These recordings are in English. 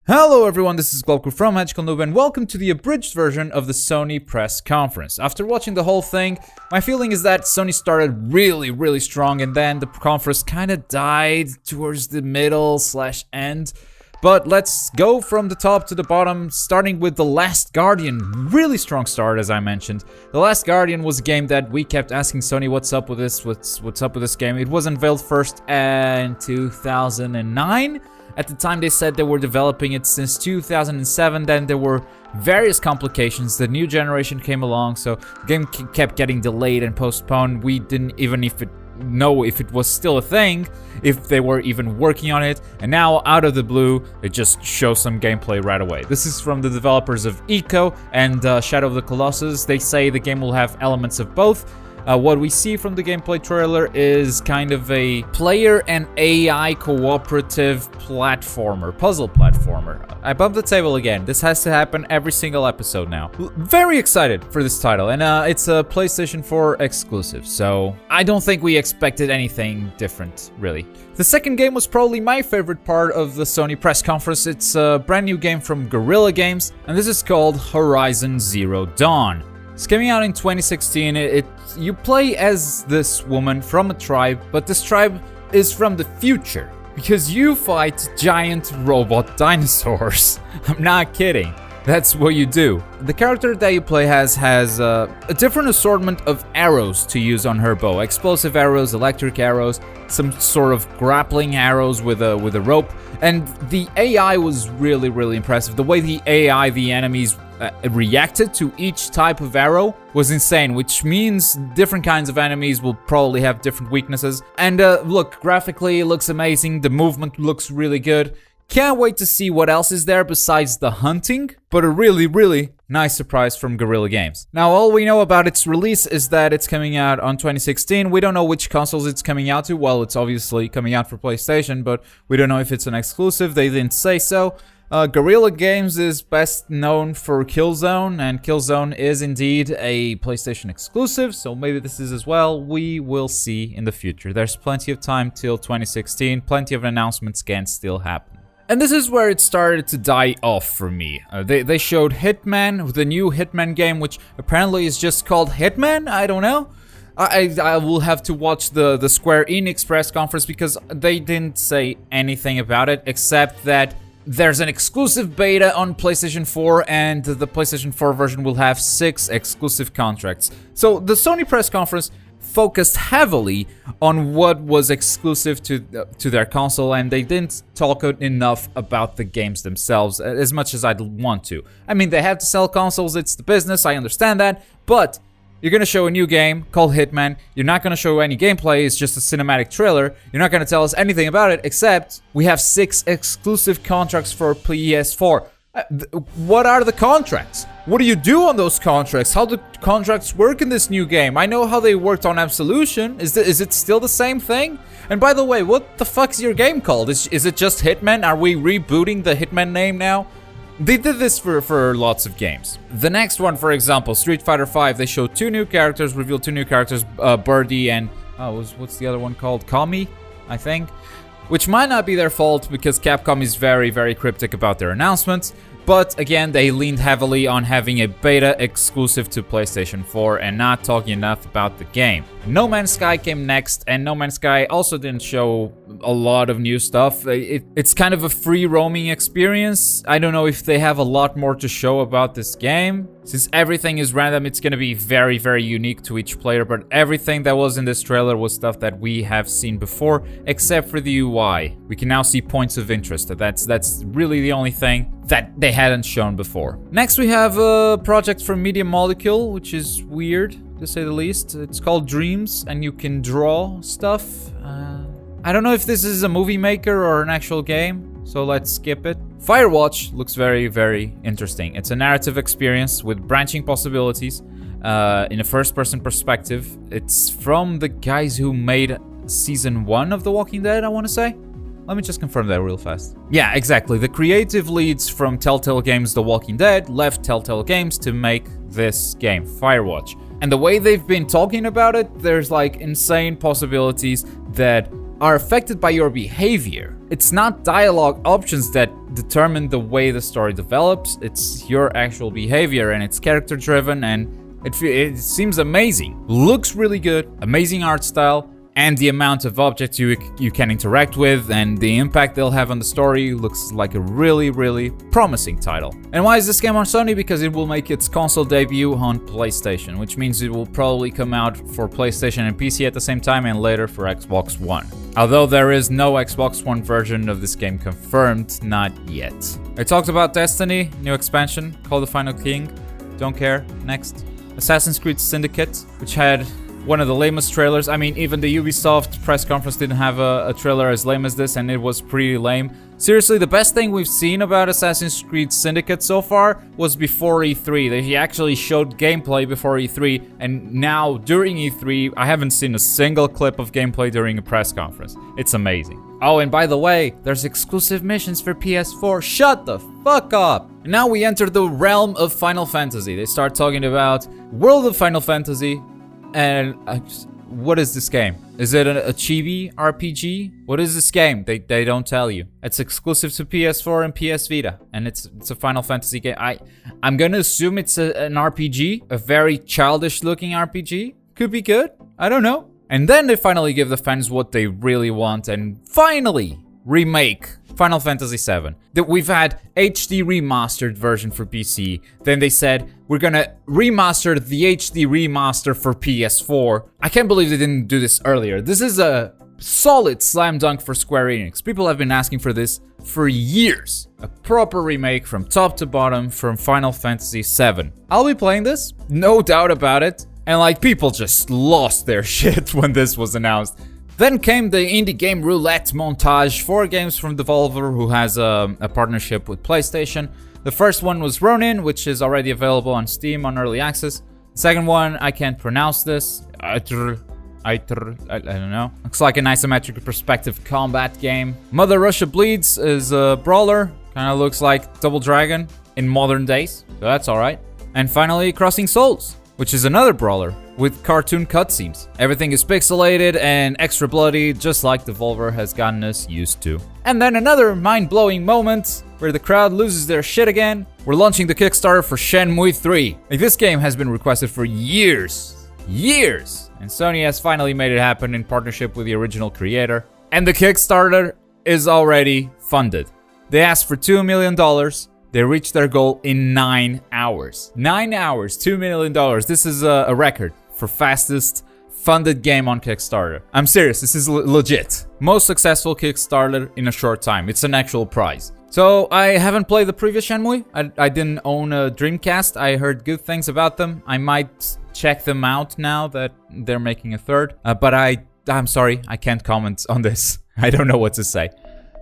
Hello everyone, this is Globku from Magical Noob and welcome to the abridged version of the Sony Press Conference. After watching the whole thing, my feeling is that Sony started really strong and then the conference kinda died towards the middle/end. But let's go from the top to the bottom, starting with The Last Guardian. Really strong start, as I mentioned. The Last Guardian was a game that we kept asking Sony, what's up with this, what's up with this game. It was unveiled first in 2009. At the time they said they were developing it since 2007, then there were various complications. The new generation came along, so the game kept getting delayed and postponed. We didn't even know if it was still a thing, if they were even working on it, and now out of the blue, they just show some gameplay right away. This is from the developers of Eco and Shadow of the Colossus. They say the game will have elements of both. What we see from the gameplay trailer is kind of a player and AI cooperative platformer, puzzle platformer. I bumped the table again. This has to happen every single episode now. Very excited for this title, and it's a PlayStation 4 exclusive, so I don't think we expected anything different, really. The second game was probably my favorite part of the Sony Press Conference. It's a brand new game from Guerrilla Games, and this is called Horizon Zero Dawn. It's coming out in 2016. You play as this woman from a tribe, but this tribe is from the future because you fight giant robot dinosaurs. I'm not kidding. That's what you do. The character that you play has a different assortment of arrows to use on her bow. Explosive arrows, electric arrows, some sort of grappling arrows with a rope. And the AI was really impressive. The way the enemies reacted to each type of arrow was insane, which means different kinds of enemies will probably have different weaknesses. And look, graphically it looks amazing. The movement looks really good. Can't wait to see what else is there besides the hunting, but a really nice surprise from Guerrilla Games. Now, all we know about its release is that it's coming out on 2016. We don't know which consoles it's coming out to. Well, it's obviously coming out for PlayStation, but we don't know if it's an exclusive. They didn't say so. Guerrilla Games is best known for Killzone, and Killzone is indeed a PlayStation exclusive, so maybe this is as well. We will see in the future. There's plenty of time till 2016. Plenty of announcements can still happen. And this is where it started to die off for me. They showed Hitman, the new Hitman game, which apparently is just called Hitman? I don't know. I will have to watch the Square Enix press conference because they didn't say anything about it, except that there's an exclusive beta on PlayStation 4 and the PlayStation 4 version will have 6 exclusive contracts. So the Sony press conference focused heavily on what was exclusive to their console, and they didn't talk enough about the games themselves as much as I'd want to. I mean, they have to sell consoles, it's the business, I understand that, but you're gonna show a new game called Hitman, you're not gonna show any gameplay, it's just a cinematic trailer, you're not gonna tell us anything about it, except we have 6 exclusive contracts for PS4. What are the contracts? What do you do on those contracts? How do contracts work in this new game? I know how they worked on Absolution. Is it still the same thing? And by the way, what the fuck is your game called? Is it just Hitman? Are we rebooting the Hitman name now? They did this for lots of games. The next one, for example, Street Fighter V, they showed 2 new characters, revealed 2 new characters, Birdie and... what's the other one called? Kami, I think? Which might not be their fault because Capcom is very cryptic about their announcements. But again, they leaned heavily on having a beta exclusive to PlayStation 4 and not talking enough about the game. No Man's Sky came next, and No Man's Sky also didn't show a lot of new stuff. It's kind of a free roaming experience. I don't know if they have a lot more to show about this game. Since everything is random, it's gonna be very unique to each player, but everything that was in this trailer was stuff that we have seen before, except for the UI. We can now see points of interest. That's really the only thing that they hadn't shown before. Next we have a project from Media Molecule, which is weird, to say the least. It's called Dreams, and you can draw stuff. I don't know if this is a movie maker or an actual game, so let's skip it. Firewatch looks very interesting. It's a narrative experience with branching possibilities in a first-person perspective. It's from the guys who made Season 1 of The Walking Dead, I want to say. Let me just confirm that real fast. Yeah, exactly. The creative leads from Telltale Games The Walking Dead left Telltale Games to make this game, Firewatch. And the way they've been talking about it, there's like insane possibilities that are affected by your behavior. It's not dialogue options that determine the way the story develops, it's your actual behavior, and it's character driven, and it seems amazing. Looks really good, amazing art style, and the amount of objects you can interact with and the impact they'll have on the story looks like a really, really promising title. And why is this game on Sony? Because it will make its console debut on PlayStation, which means it will probably come out for PlayStation and PC at the same time and later for Xbox One. Although there is no Xbox One version of this game confirmed, not yet. I talked about Destiny, new expansion called The Final King. Don't care. Next. Assassin's Creed Syndicate, which had one of the lamest trailers. I mean, even the Ubisoft press conference didn't have a trailer as lame as this, and it was pretty lame. Seriously, the best thing we've seen about Assassin's Creed Syndicate so far was before E3. They actually showed gameplay before E3, and now during E3, I haven't seen a single clip of gameplay during a press conference. It's amazing. Oh, and by the way, there's exclusive missions for PS4. Shut the fuck up! And now we enter the realm of Final Fantasy. They start talking about World of Final Fantasy. And what is this game? Is it a chibi RPG? What is this game? They don't tell you. It's exclusive to PS4 and PS Vita, and it's a Final Fantasy game. I'm gonna assume it's an RPG, a very childish-looking RPG. Could be good. I don't know. And then they finally give the fans what they really want, and finally remake Final Fantasy VII. That we've had HD remastered version for PC. Then they said, we're gonna remaster the HD remaster for PS4. I can't believe they didn't do this earlier. This is a solid slam dunk for Square Enix. People have been asking for this for years. A proper remake from top to bottom from Final Fantasy VII. I'll be playing this, no doubt about it. And like, people just lost their shit when this was announced. Then came the indie game roulette montage, 4 games from Devolver, who has a partnership with PlayStation. The first one was Ronin, which is already available on Steam on Early Access. The second one, I can't pronounce this. I don't know. Looks like an isometric perspective combat game. Mother Russia Bleeds is a brawler. Kind of looks like Double Dragon in modern days, so that's alright. And finally, Crossing Souls, which is another brawler with cartoon cutscenes. Everything is pixelated and extra bloody, just like Devolver has gotten us used to. And then another mind-blowing moment where the crowd loses their shit again. We're launching the Kickstarter for Shenmue III. Like, this game has been requested for years. And Sony has finally made it happen in partnership with the original creator. And the Kickstarter is already funded. They asked for $2 million. They reached their goal in 9 hours. 9 hours, $2 million. This is a record for fastest funded game on Kickstarter. I'm serious, this is legit. Most successful Kickstarter in a short time. It's an actual prize. So I haven't played the previous Shenmue. I didn't own a Dreamcast. I heard good things about them. I might check them out now that they're making a third. But I'm sorry, I can't comment on this. I don't know what to say.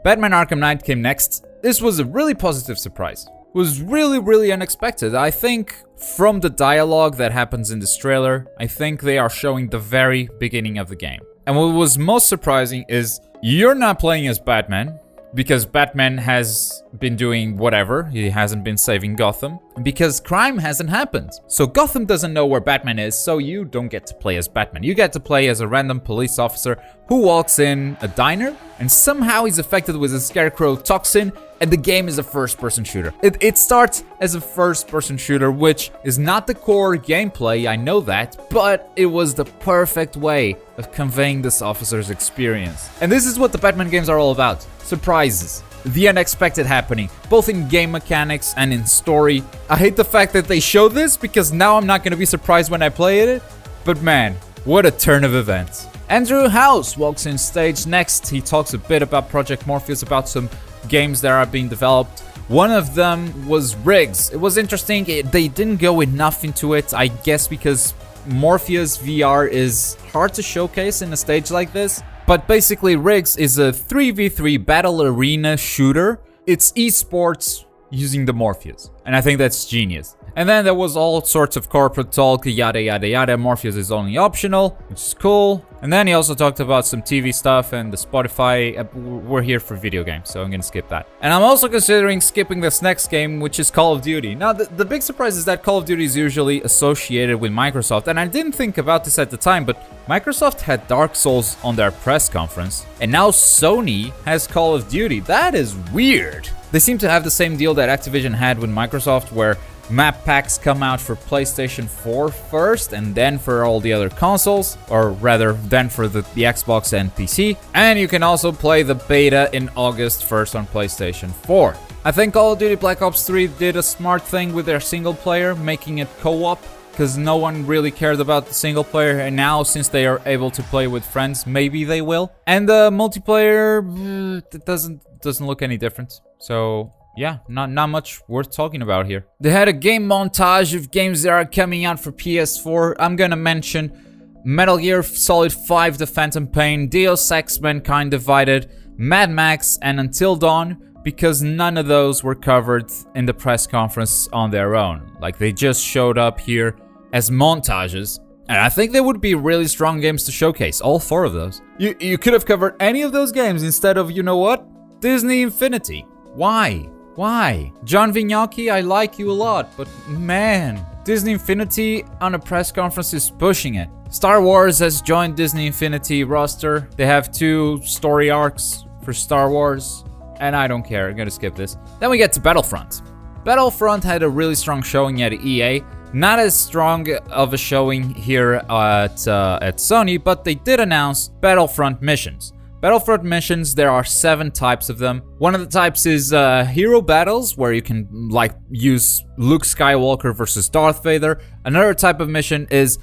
Batman Arkham Knight came next. This was a really positive surprise. It was really unexpected. I think from the dialogue that happens in this trailer, I think they are showing the very beginning of the game. And what was most surprising is you're not playing as Batman, because Batman has been doing whatever. He hasn't been saving Gotham, because crime hasn't happened. So Gotham doesn't know where Batman is, so you don't get to play as Batman. You get to play as a random police officer who walks in a diner, and somehow he's affected with a scarecrow toxin, and the game is a first-person shooter. It starts as a first-person shooter, which is not the core gameplay, I know that, but it was the perfect way of conveying this officer's experience. And this is what the Batman games are all about. Surprises. The unexpected happening, both in game mechanics and in story. I hate the fact that they show this, because now I'm not gonna be surprised when I play it, but man, what a turn of events. Andrew House walks in stage next. He talks a bit about Project Morpheus, about some games that are being developed. One of them was Riggs. It was interesting. They didn't go enough into it, I guess because Morpheus VR is hard to showcase in a stage like this. But basically, Riggs is a 3v3 battle arena shooter. It's esports using the Morpheus, and I think that's genius. And then there was all sorts of corporate talk, yada yada yada. Morpheus is only optional, which is cool. And then he also talked about some TV stuff and the Spotify. We're here for video games, so I'm gonna skip that. And I'm also considering skipping this next game, which is Call of Duty. Now, the big surprise is that Call of Duty is usually associated with Microsoft, and I didn't think about this at the time, but Microsoft had Dark Souls on their press conference, and now Sony has Call of Duty. That is weird. They seem to have the same deal that Activision had with Microsoft, where map packs come out for PlayStation 4 first, and then for all the other consoles, or rather, then for the Xbox and PC. And you can also play the beta in August 1st on PlayStation 4. I think Call of Duty Black Ops 3 did a smart thing with their single player, making it co-op, because no one really cared about the single player, and now since they are able to play with friends, maybe they will. And the multiplayer, it doesn't look any different. So yeah, not much worth talking about here. They had a game montage of games that are coming out for PS4. I'm gonna mention Metal Gear Solid 5 The Phantom Pain, Deus Ex Mankind Divided, Mad Max, and Until Dawn, because none of those were covered in the press conference on their own. Like, they just showed up here as montages, and I think they would be really strong games to showcase, all 4 of those. You could have covered any of those games instead of, you know what? Disney Infinity. Why? Why? John Vignacchi, I like you a lot, but man, Disney Infinity on a press conference is pushing it. Star Wars has joined Disney Infinity roster. They have 2 story arcs for Star Wars, and I don't care, I'm gonna skip this. Then we get to Battlefront. Battlefront had a really strong showing at EA. Not as strong of a showing here at Sony, but they did announce Battlefront missions. Battlefront missions, there are 7 types of them. One of the types is hero battles, where you can like use Luke Skywalker versus Darth Vader. Another type of mission is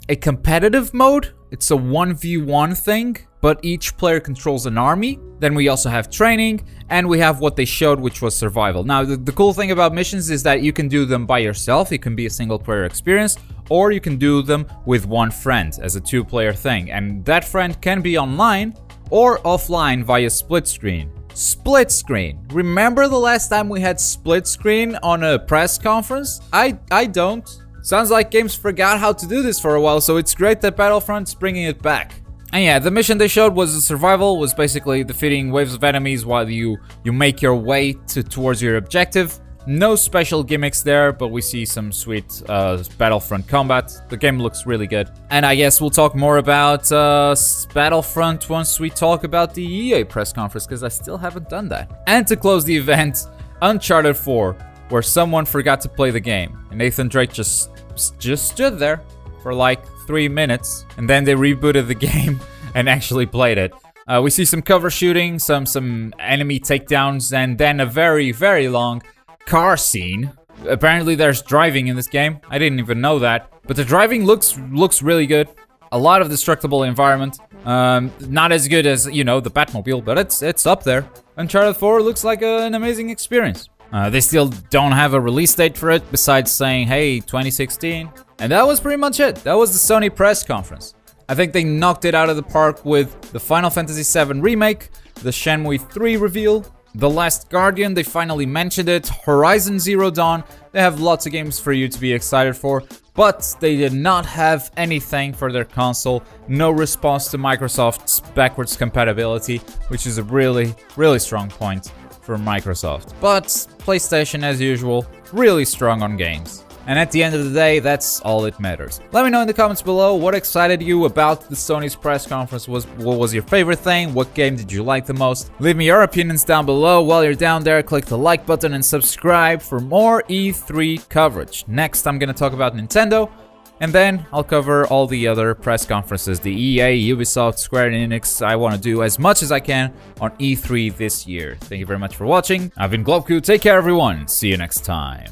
a competitive mode. It's a 1v1 thing, but each player controls an army. Then we also have training, and we have what they showed, which was survival. Now, the cool thing about missions is that you can do them by yourself. It can be a single player experience, or you can do them with one friend as a 2-player thing. And that friend can be online or offline via split screen. Split screen. Remember the last time we had split screen on a press conference? I don't. Sounds like games forgot how to do this for a while, so it's great that Battlefront's bringing it back. And yeah, the mission they showed was a survival, was basically defeating waves of enemies while you make your way towards your objective. No special gimmicks there, but we see some sweet Battlefront combat. The game looks really good. And I guess we'll talk more about Battlefront once we talk about the EA press conference, because I still haven't done that. And to close the event, Uncharted 4, where someone forgot to play the game. And Nathan Drake just stood there for like 3 minutes, and then they rebooted the game and actually played it. We see some cover shooting, some enemy takedowns, and then a very, very long car scene. Apparently there's driving in this game. I didn't even know that. But the driving looks really good. A lot of destructible environment. Not as good as, you know, the Batmobile, but it's up there. Uncharted 4 looks like an amazing experience. They still don't have a release date for it, besides saying, hey, 2016. And that was pretty much it. That was the Sony press conference. I think they knocked it out of the park with the Final Fantasy VII Remake, the Shenmue III reveal, The Last Guardian, they finally mentioned it, Horizon Zero Dawn. They have lots of games for you to be excited for, but they did not have anything for their console. No response to Microsoft's backwards compatibility, which is a really, really strong point for Microsoft. But PlayStation, as usual, really strong on games. And at the end of the day, that's all that matters. Let me know in the comments below what excited you about the Sony's press conference. What was your favorite thing? What game did you like the most? Leave me your opinions down below. While you're down there, click the like button and subscribe for more E3 coverage. Next, I'm gonna talk about Nintendo, and then I'll cover all the other press conferences, the EA, Ubisoft, Square Enix. I want to do as much as I can on E3 this year. Thank you very much for watching. I've been Globku. Take care, everyone. See you next time.